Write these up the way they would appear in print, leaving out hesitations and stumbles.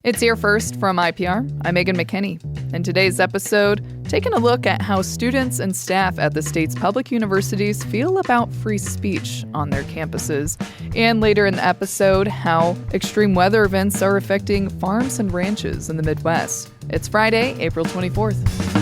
It's Here First from IPR. I'm Megan McKinney. In today's episode, taking a look at how students and staff at the state's public universities feel about free speech on their campuses. And later in the episode, how extreme weather events are affecting farms and ranches in the Midwest. It's Friday, April 24th.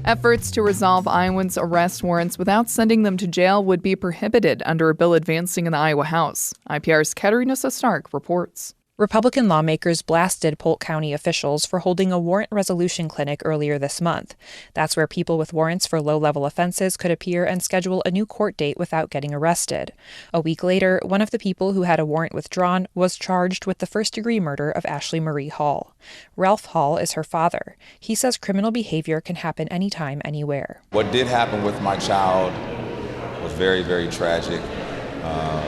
Efforts to resolve Iowans' arrest warrants without sending them to jail would be prohibited under a bill advancing in the Iowa House. IPR's Katerina Stark reports. Republican lawmakers blasted Polk County officials for holding a warrant resolution clinic earlier this month. That's where people with warrants for low-level offenses could appear and schedule a new court date without getting arrested. A week later, one of the people who had a warrant withdrawn was charged with the first-degree murder of Ashley Marie Hall. Ralph Hall is her father. He says criminal behavior can happen anytime, anywhere. What did happen with my child was very, very tragic,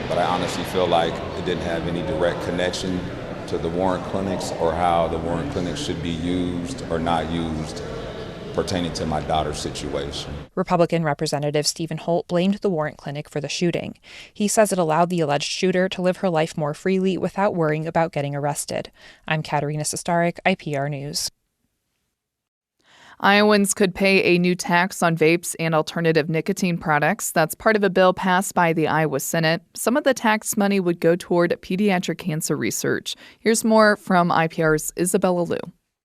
but I honestly feel like it didn't have any direct connection to the warrant clinics or how the warrant clinics should be used or not used pertaining to my daughter's situation. Republican Representative Stephen Holt blamed the warrant clinic for the shooting. He says it allowed the alleged shooter to live her life more freely without worrying about getting arrested. I'm Katerina Stark, IPR News. Iowans could pay a new tax on vapes and alternative nicotine products. That's part of a bill passed by the Iowa Senate. Some of the tax money would go toward pediatric cancer research. Here's more from IPR's Isabella Liu.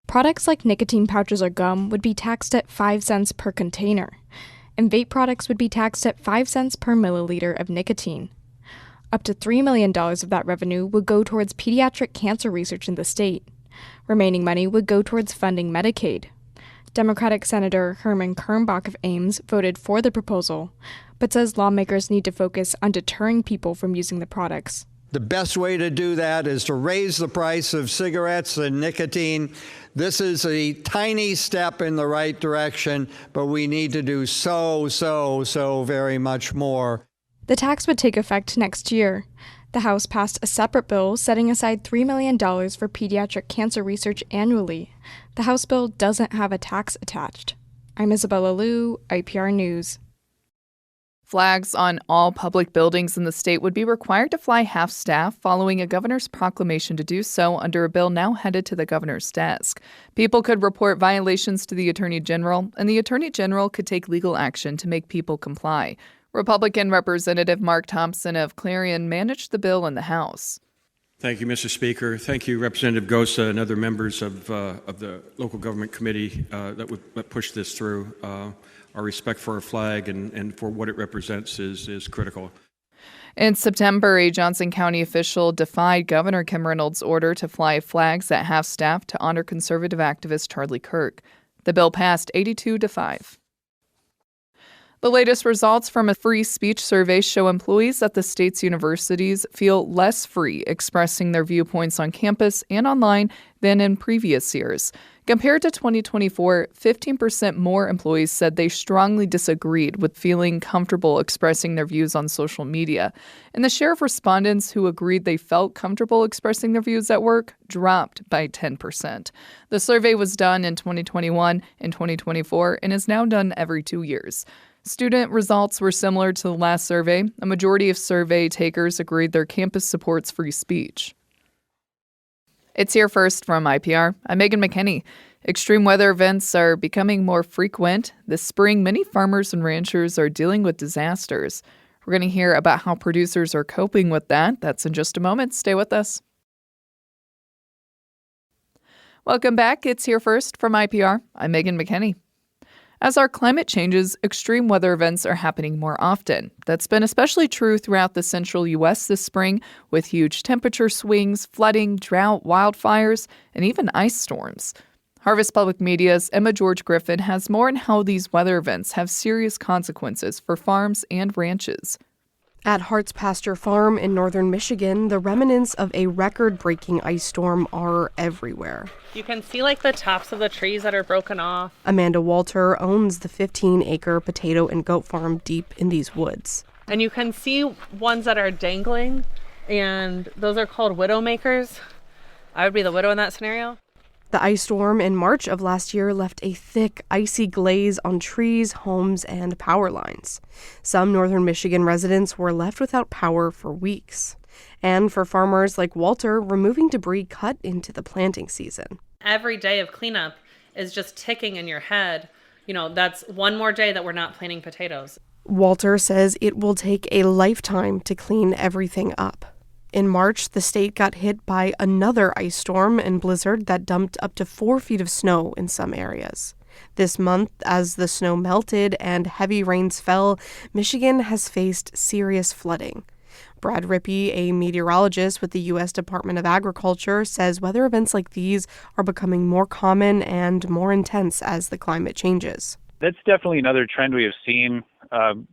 Products like nicotine pouches or gum would be taxed at 5 cents per container, and vape products would be taxed at 5 cents per milliliter of nicotine. Up to $3 million of that revenue would go towards pediatric cancer research in the state. Remaining money would go towards funding Medicaid. Democratic Senator Herman Kernbach of Ames voted for the proposal, but says lawmakers need to focus on deterring people from using the products. The best way to do that is to raise the price of cigarettes and nicotine. This is a tiny step in the right direction, but we need to do so very much more. The tax would take effect next year. The House passed a separate bill setting aside $3 million for pediatric cancer research annually. The House bill doesn't have a tax attached. I'm Isabella Liu, IPR News. Flags on all public buildings in the state would be required to fly half-staff following a governor's proclamation to do so under a bill now headed to the governor's desk. People could report violations to the Attorney General, and the Attorney General could take legal action to make people comply. Republican Representative Mark Thompson of Clarion managed the bill in the House. Thank you, Mr. Speaker. Thank you, Representative Gosa and other members of the local government committee that pushed this through. Our respect for our flag and for what it represents is critical. In September, a Johnson County official defied Governor Kim Reynolds' order to fly flags at half-staff to honor conservative activist Charlie Kirk. The bill passed 82-5. The latest results from a free speech survey show employees at the state's universities feel less free expressing their viewpoints on campus and online than in previous years. Compared to 2024, 15% more employees said they strongly disagreed with feeling comfortable expressing their views on social media. And the share of respondents who agreed they felt comfortable expressing their views at work dropped by 10%. The survey was done in 2021 and 2024 and is now done every 2 years. Student results were similar to the last survey. A majority of survey takers agreed their campus supports free speech. It's Here First from IPR. I'm Megan McKinney. Extreme weather events are becoming more frequent. This spring, many farmers and ranchers are dealing with disasters. We're going to hear about how producers are coping with that. That's in just a moment. Stay with us. Welcome back. It's Here First from IPR. I'm Megan McKinney. As our climate changes, extreme weather events are happening more often. That's been especially true throughout the central U.S. this spring, with huge temperature swings, flooding, drought, wildfires, and even ice storms. Harvest Public Media's Emma George Griffin has more on how these weather events have serious consequences for farms and ranches. At Hart's Pasture Farm in northern Michigan, the remnants of a record-breaking ice storm are everywhere. You can see the tops of the trees that are broken off. Amanda Walter owns the 15-acre potato and goat farm deep in these woods. And you can see ones that are dangling, and those are called widowmakers. I would be the widow in that scenario. The ice storm in March of last year left a thick, icy glaze on trees, homes, and power lines. Some northern Michigan residents were left without power for weeks. And for farmers like Walter, removing debris cut into the planting season. Every day of cleanup is just ticking in your head. That's one more day that we're not planting potatoes. Walter says it will take a lifetime to clean everything up. In March, the state got hit by another ice storm and blizzard that dumped up to 4 feet of snow in some areas. This month, as the snow melted and heavy rains fell, Michigan has faced serious flooding. Brad Rippey, a meteorologist with the U.S. Department of Agriculture, says weather events like these are becoming more common and more intense as the climate changes. That's definitely another trend we have seen.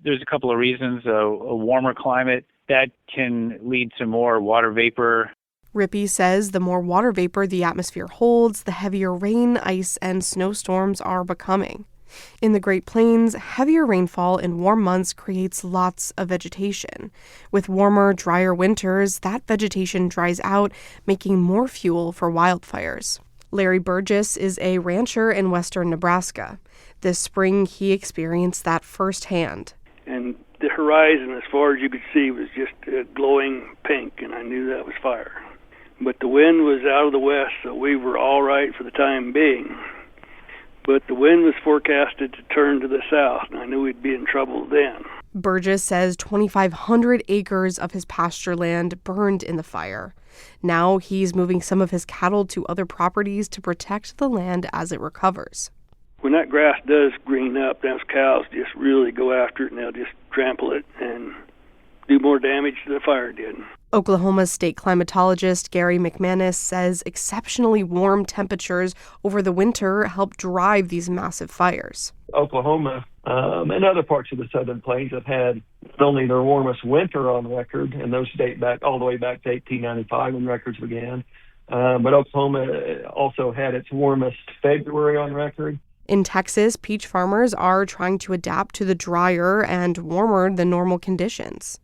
There's a couple of reasons. A warmer climate, that can lead to more water vapor. Rippey says the more water vapor the atmosphere holds, the heavier rain, ice, and snowstorms are becoming. In the Great Plains, heavier rainfall in warm months creates lots of vegetation. With warmer, drier winters, that vegetation dries out, making more fuel for wildfires. Larry Burgess is a rancher in western Nebraska. This spring, he experienced that firsthand. And the horizon, as far as you could see, was just glowing pink, and I knew that was fire. But the wind was out of the west, so we were all right for the time being. But the wind was forecasted to turn to the south, and I knew we'd be in trouble then. Burgess says 2,500 acres of his pasture land burned in the fire. Now he's moving some of his cattle to other properties to protect the land as it recovers. When that grass does green up, those cows just really go after it, and they'll just trample it and do more damage than the fire did. Oklahoma's state climatologist Gary McManus says exceptionally warm temperatures over the winter help drive these massive fires. Oklahoma and other parts of the Southern Plains have had not only their warmest winter on record, and those date back all the way back to 1895 when records began, but Oklahoma also had its warmest February on record. In Texas, peach farmers are trying to adapt to the drier and warmer than normal conditions.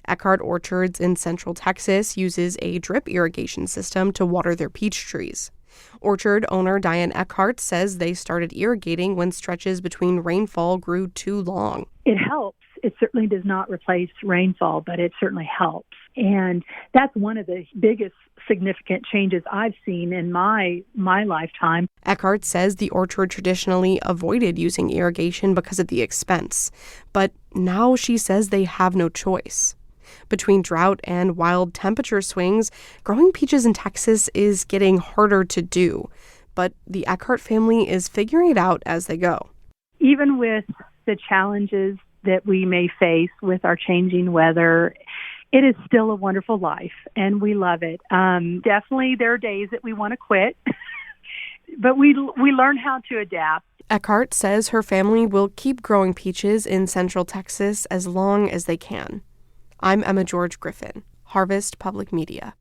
Eckhart Orchards in central Texas uses a drip irrigation system to water their peach trees. Orchard owner Diane Eckhart says they started irrigating when stretches between rainfall grew too long. It helps. It certainly does not replace rainfall, but it certainly helps. And that's one of the biggest significant changes I've seen in my lifetime. Eckhart says the orchard traditionally avoided using irrigation because of the expense. But now she says they have no choice. Between drought and wild temperature swings, growing peaches in Texas is getting harder to do. But the Eckhart family is figuring it out as they go. Even with the challenges that we may face with our changing weather, it is still a wonderful life, and we love it. Definitely there are days that we want to quit, but we learn how to adapt. Eckhart says her family will keep growing peaches in central Texas as long as they can. I'm Emma George Griffin, Harvest Public Media.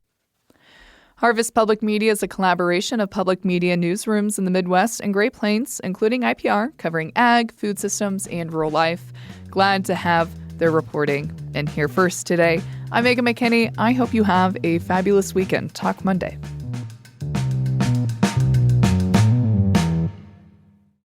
Harvest Public Media is a collaboration of public media newsrooms in the Midwest and Great Plains, including IPR, covering ag, food systems, and rural life. Glad to have their reporting. And here first today, I'm Megan McKinney. I hope you have a fabulous weekend. Talk Monday.